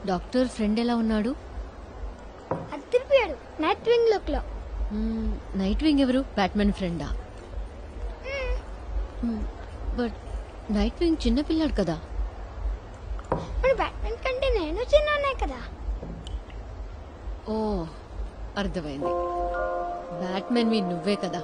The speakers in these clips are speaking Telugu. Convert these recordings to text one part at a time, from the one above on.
డాక్టర్ ఫ్రెండ్ ఎలా ఉన్నాడు? అదిరిపోయాడు. నైట్ వింగ్ లుక్ లో. నైట్ వింగ్ ఎవరు? బ్యాట్మెన్ ఫ్రెండా? బట్ నైట్ వింగ్ చిన్నపిల్లాడు కదా. మరి బ్యాట్మెన్ కంటే నేను చిన్ననే కదా. ఓ అర్థమైంది. బ్యాట్మెన్ మీ నువ్వే కదా.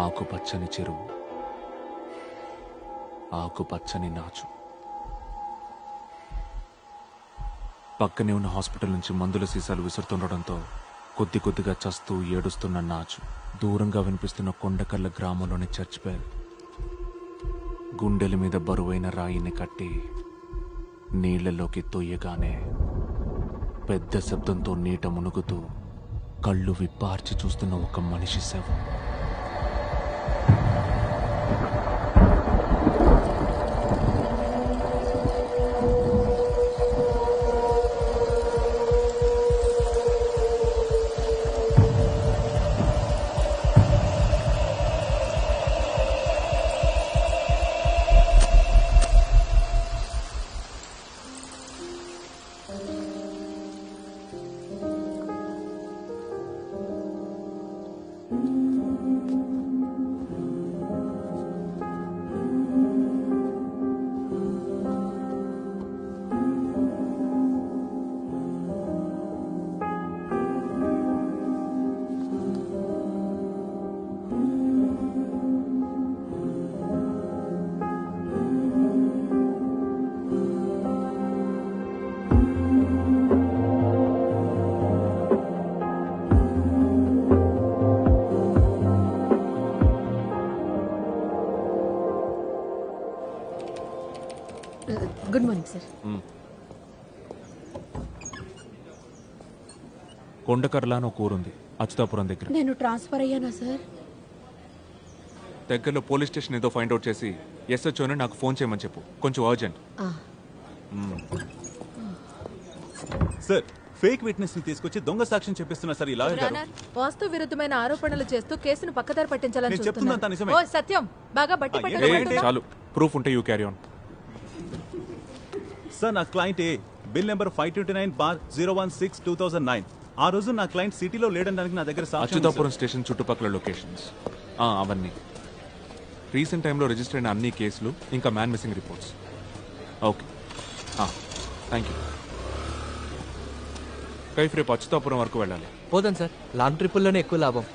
ఆకుపచ్చని చెరువు, ఆకుపచ్చని నాచు. పక్కనే ఉన్న హాస్పిటల్ నుంచి మందుల సీసాలు విసురుతుండడంతో కొద్ది కొద్దిగా చస్తూ ఏడుస్తున్న నాచు. దూరంగా వినిపిస్తున్న కొండకల్ల గ్రామంలోని చర్చ్ బెల్. గుండెల మీద బరువైన రాయిని కట్టి నీళ్లలోకి తొయ్యగానే పెద్ద శబ్దంతో నీట మునుగుతూ కళ్ళు విప్పార్చి చూస్తున్న ఒక మనిషి శవం. Good morning sir. కొండకర్ల అని ఒక ఊరుంది అచ్యుతాపురం దగ్గర. నేను ట్రాన్స్ఫర్ అయ్యానా సార్? దగ్గరలో పోలీస్ స్టేషన్ ఏదో ఫైండ్ అవుట్ చేసి ఎస్హెచ్ఓని నాకు ఫోన్ చేయమని చెప్పు, కొంచెం అర్జెంట్. సార్, ఫేక్ విట్నెస్ ని తీసుకొచ్చి దొంగ సాక్ష్యం చెప్పిస్తున్నా సార్. ఇలా వాస్తు విరుద్ధమైన ఆరోపణలు చేస్తూ కేసును పక్కదారి పట్టించాలని నేను చెప్తున్నంత నిజమే. ఓ సత్యం, బాగా బట్టి పట్టడం. చాలు, ప్రూఫ్ ఉంటే యూ క్యారీ ఆన్. సార్, నా క్లయింట్ ఏ బిల్ నెంబర్ 529/016/2009. ఆ రోజు నా క్లయింట్ సిటీలో లేడనడానికి నా దగ్గర సాక్ష్యం ఉంది, అచ్యుతాపురం స్టేషన్ చుట్టుపక్కల లొకేషన్స్ అవన్నీ. రీసెంట్ టైంలో రిజిస్టర్ అయిన అన్ని కేసులు, ఇంకా man missing reports. Okay, thank you. Kaif రేపు అచ్యుతాపురం వరకు వెళ్ళాలి. పోదాం సార్, లాంగ్ ట్రిప్పుల్లోనే ఎక్కువ లాభం.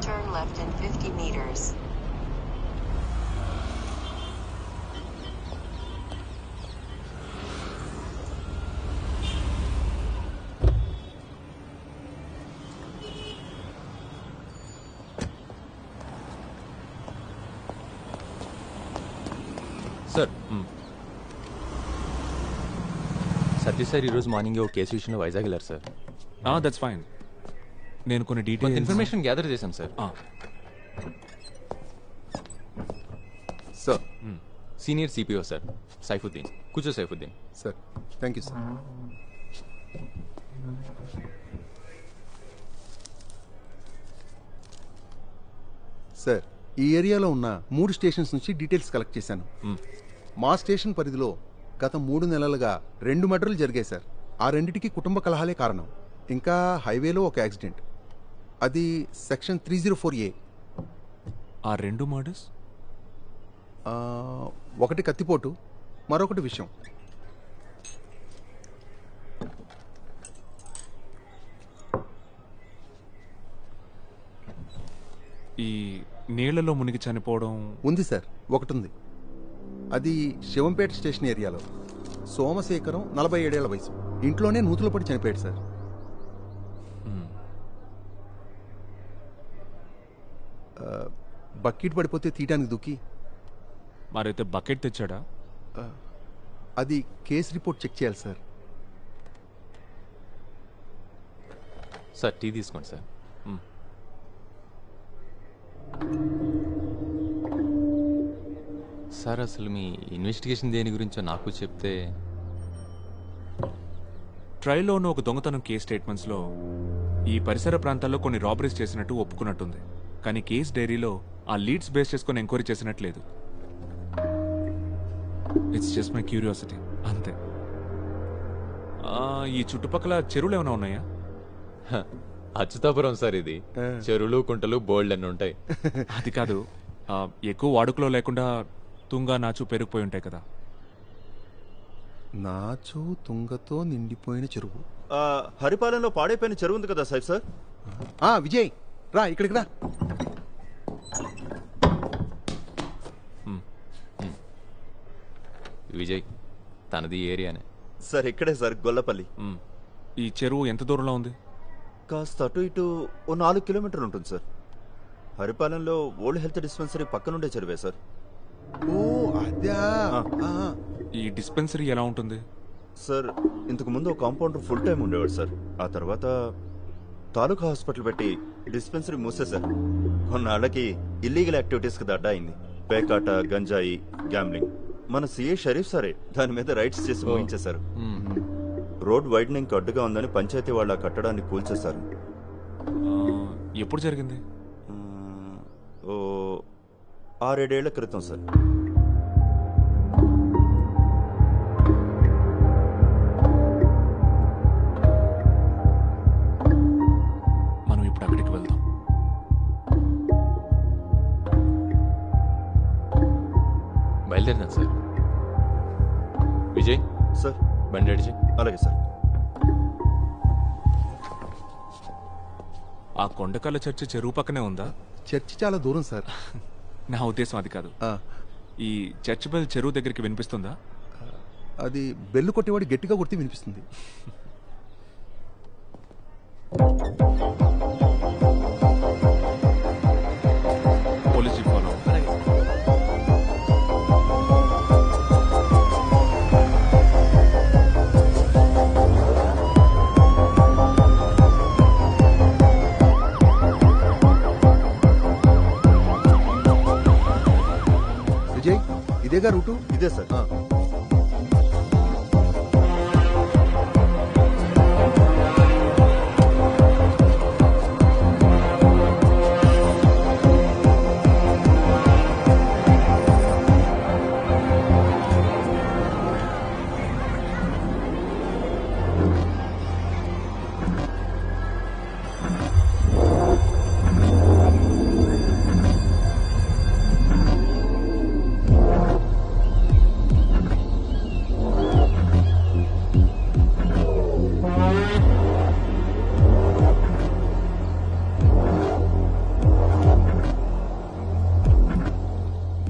Turn left in 50 meters. Sir, Satya sir ఈరోజు మార్నింగ్ ఒక కేసు విషయంలో వైజాగ్ వెళ్ళారు సార్. That's fine. నేను కొన్ని కొంత డీటెయిల్స్ ఇన్ఫర్మేషన్ గ్యాదర్ చేశాం sir. Sir, senior CPO sir Saifuddin. కూర్చో Saifuddin. Sir, thank you sir. Sir, ఈ ఏరియాలో ఉన్న 3 స్టేషన్స్ నుంచి డీటెయిల్స్ కలెక్ట్ చేశాను. మా స్టేషన్ పరిధిలో గత 3 నెలలుగా 2 మర్డర్లు జరిగాయి సార్. ఆ రెండిటికి కుటుంబ కలహాలే కారణం. ఇంకా హైవేలో ఒక యాక్సిడెంట్, అది సెక్షన్ 304A. ఆ 2 మర్డర్స్? ఒకటి కత్తిపోటు, మరొకటి విషయం. ఈ నీళ్లలో మునిగి చనిపోవడం ఉంది సార్, ఒకటి ఉంది. అది శివంపేట స్టేషన్ ఏరియాలో. సోమశేఖరం, 47 ఏళ్ల వయసు. ఇంట్లోనే నూతులు పడి చనిపోయాడు సార్. బకెట్ పడిపోతే తీయటానికి దుక్కి మరైతే బకెట్ తెచ్చాడా? అది కేసు రిపోర్ట్ చెక్ చేయాలి సార్. సార్ టీ తీసుకోండి సార్. సార్ అసలు మీ ఇన్వెస్టిగేషన్ దేని గురించో నాకు చెప్తే. ట్రయల్లో ఉన్న ఒక దొంగతనం కేస్ స్టేట్మెంట్స్లో ఈ పరిసర ప్రాంతాల్లో కొన్ని రాబరీస్ చేసినట్టు ఒప్పుకున్నట్టుంది. కానీ కేస్ డైరీలో ఆ లీడ్స్ బేస్ చేసుకొని ఎంక్వైరీ చేసినట్లేదు. ఇట్స్ జస్ట్ మై క్యూరియాసిటీ అంతే. ఈ చుట్టుపక్కల చెరువులు ఏమైనా ఉన్నాయా? అచ్యుతాపురం సార్ ఇది. చెరువులు కుంటలు బోల్డ్ అన్నీ ఉంటాయి. అది కాదు, ఎక్కువ వాడుకలో లేకుండా తుంగా నాచు పెరిగిపోయి ఉంటాయి కదా. నాచు తుంగతో నిండిపోయిన చెరువు. హరిపాలెంలో పాడైపోయిన చెరువు ఉంది కదా సార్. విజయ్ రా ఇక్కడికి రా. విజయ్ తనది ఏరియానే సార్. ఇక్కడే సార్, గొల్లపల్లి. ఈ చెరువు ఎంత దూరంలో ఉంది? కాస్త అటు ఇటు ఓ 4 కిలోమీటర్లు ఉంటుంది సార్. హరిపాలెంలో ఓల్డ్ హెల్త్ డిస్పెన్సరీ పక్కనుండే చెరువే సార్. ఓ అదా. ఈ డిస్పెన్సరీ ఎలా ఉంటుంది? సార్ ఇంతకు ముందు ఒక కాంపౌండర్ ఫుల్ టైం ఉండేవాడు సార్. ఆ తర్వాత తాలూకా హాస్పిటల్ పెట్టి డిస్పెన్సరీ మూసేశారు. కొన్నాళ్ళకి ఇల్లీగల్ యాక్టివిటీస్కి అడ్డా అయింది. పేకాట, గంజాయి, గ్యాంబ్లింగ్. మన సిఐ షరీఫ్ సారే దాని మీద రైట్స్ చేసి ముగించేశారు. రోడ్ వైడనింగ్ అడ్డుగా ఉందని పంచాయతీ వాళ్ళ కట్టడాన్ని కూల్చేశారు. ఎప్పుడు జరిగింది? ఓ 6-7 ఏళ్ల క్రితం సార్. మనం ఇప్పుడు అక్కడికి వెళ్దాం. బయలుదేరినాను సార్. విజయ్ సార్ బండి అడిచి. అలాగే సార్. ఆ కొండకల్ల చర్చి చెరువు పక్కనే ఉందా? చర్చి చాలా దూరం సార్. నా ఉద్దేశం అది కాదు. ఆ, ఈ చర్చ్ బెల్ చెరువు దగ్గరికి వినిపిస్తుందా? అది బెల్లు కొట్టేవాడు గట్టిగా కొడితే వినిపిస్తుంది. Police jeep follow. విజయ్ ఇదేగా రూటు. ఇదే సార్.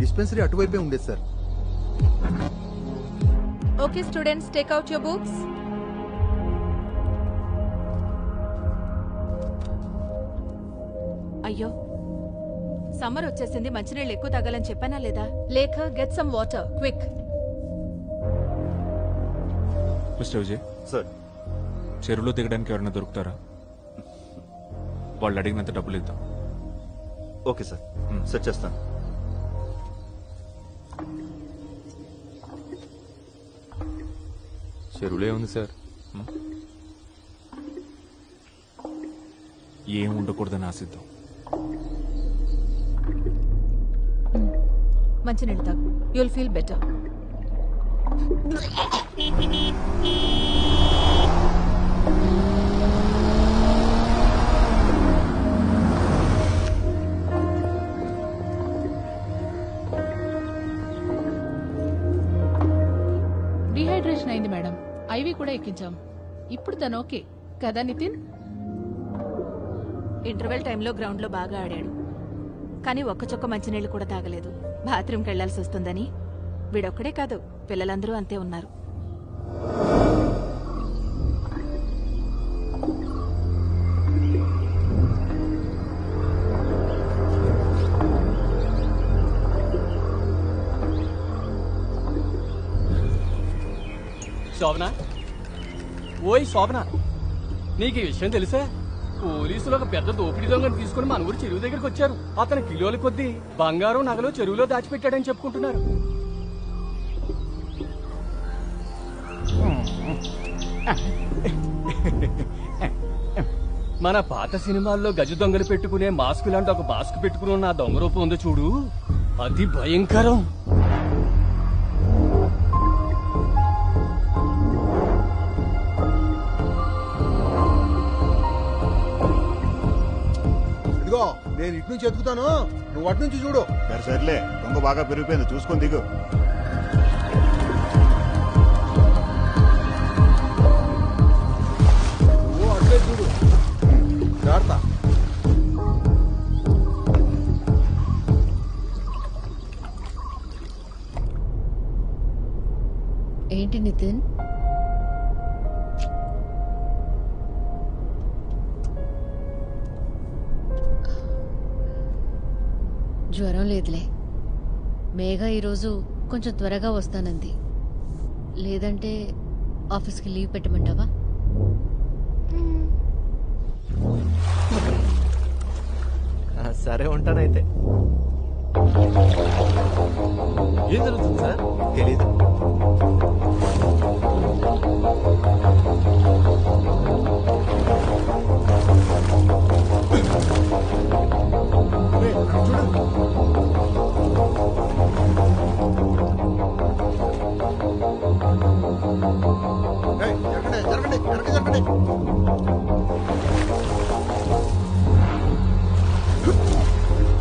డిస్పెన్సరీ అటువైపే ఉండేది sir. Okay students, take out your books. అయ్యో, సమ్మర్ వచ్చేసింది. మంచినీళ్ళు ఎక్కువ తాగాలని చెప్పానా లేదా? లేక get some water quick. Mister Vijay, sir చెరువులో దిగడానికి ఎవరైనా దొరుకుతారా? వాళ్ళు అడిగినంత డబ్బులు ఇద్దాం. ఓకే సార్, సెట్ చేస్తాను. చెరువులే ఉంది సార్. ఏం ఉండకూడదని ఆశిద్దాం. మంచినీళ్ళు తాగు, యుల్ ఫీల్ బెటర్. డిహైడ్రేషన్ అయింది మేడం. ఐవి కూడా ఎక్కించాం. ఇప్పుడు తను ఓకే కదా నితిన్? ఇంటర్వెల్ టైంలో గ్రౌండ్ లో బాగా ఆడాడు, కానీ ఒక్క చొక్క మంచినీళ్ళు కూడా తాగలేదు. బాత్రూమ్కి వెళ్లాల్సి వస్తుందని. వీడొక్కడే కాదు, పిల్లలందరూ అంతే ఉన్నారు. శోభన, ఓయ్ శోభన, నీకు ఈ విషయం తెలుసా? పోలీసులు ఒక పెద్ద దోపిడీ దొంగను తీసుకుని మన ఊరు చెరువు దగ్గరికి వచ్చారు. అతను కిలోల కొద్దీ బంగారం నగలు చెరువులో దాచిపెట్టాడని చెప్పుకుంటున్నారు. మన పాత సినిమాల్లో గజ దొంగలు పెట్టుకునే మాస్క్ లాంటి ఒక మాస్క్ పెట్టుకుని ఉన్న ఆ దొంగ రూపం ఉందో చూడు, అది భయంకరం. ఇదిగో నేను ఇటు నుంచి ఎత్తుకుతాను, నువ్వు అటు నుంచి చూడు. సర్లే, దొంగ బాగా పెరిగిపోయింది, చూసుకొని దిగు. నువ్వు అట్లే చూడు, జాగ్రత్త. ఏంటి నితిన్? జ్వరం లేదులే. మేఘ ఈరోజు కొంచెం త్వరగా వస్తానంది. లేదంటే ఆఫీస్కి లీవ్ పెట్టమంటావా? సరే ఉంటానైతే. ఏం జరుగుతుంది సార్? తెలీదు. జరగండి, జరగండి, జరగండి.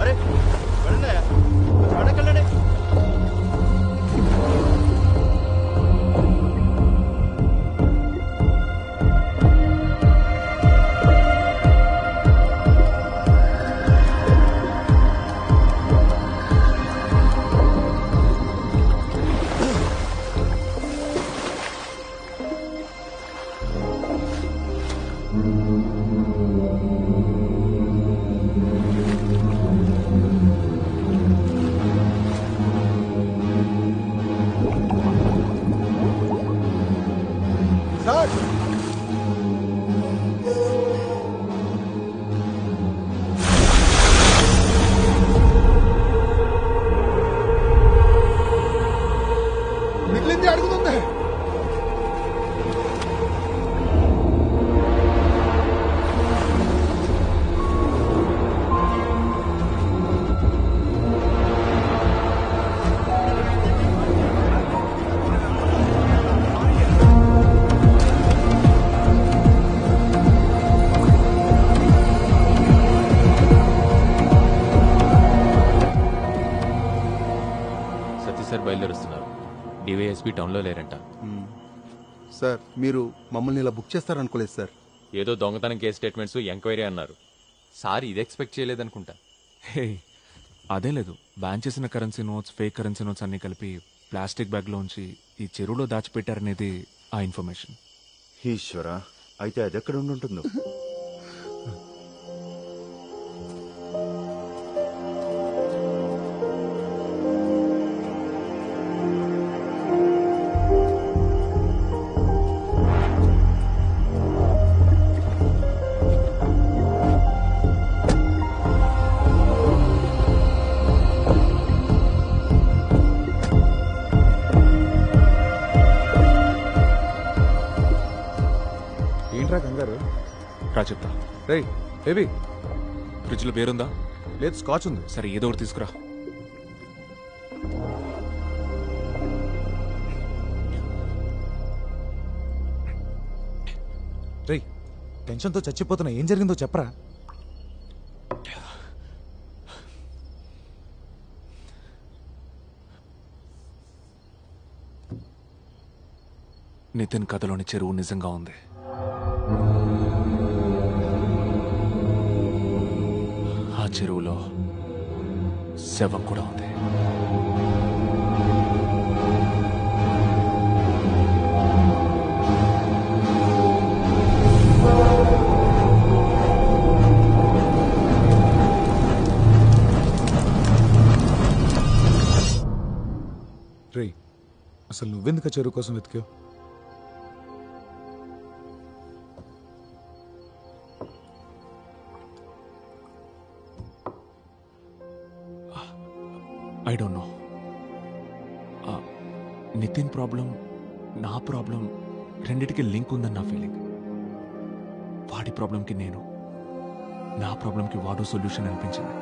అరే వెళ్ళండి, వెళ్ళకండి. సార్, మిగిలింది అడుగుతుంది. సతీష్ సార్ బయలుదేరుస్తున్నారు. డివైఎస్పీ టౌన్లో లేరంట. సార్, మీరు మమ్మల్ని ఇలా బుక్ చేస్తారనుకోలేదు సార్. ఏదో దొంగతనం కేసు స్టేట్మెంట్స్ ఎంక్వైరీ అన్నారు. సార్ ఇది ఎక్స్పెక్ట్ చేయలేదనుకుంటా. హే, అదే లేదు. బ్యాన్ చేసిన currency notes, fake currency notes అన్ని కలిపి ప్లాస్టిక్ బ్యాగ్లోంచి ఈ చెరువులో దాచిపెట్టారనేది ఆ ఇన్ఫర్మేషన్. ఈశ్వర, అయితే అది ఎక్కడ ఉంటుందో. ఏంట్రా కంగారు? రా చెప్తా. రే బేబీ, ఫ్రిడ్జ్లో బేరుందా? లేదు, స్కాచ్ ఉంది. సరే, ఏదో ఒకటి తీసుకురా. రే, టెన్షన్తో చచ్చిపోతున్నా, ఏం జరిగిందో చెప్పరా. నితిన్ కథలోని చెరువు నిజంగా ఉంది. ఆ చెరువులో శవం కూడా ఉంది. రే, అసలు నువ్వెందుకు చెరువు కోసం వెతికావు? I don't know. Nitin problem నా ప్రాబ్లం రెండిటికి లింక్ ఉందని నా ఫీలింగ్. వాడి ప్రాబ్లంకి నేను, నా ప్రాబ్లంకి వాడు సొల్యూషన్ అనిపించింది.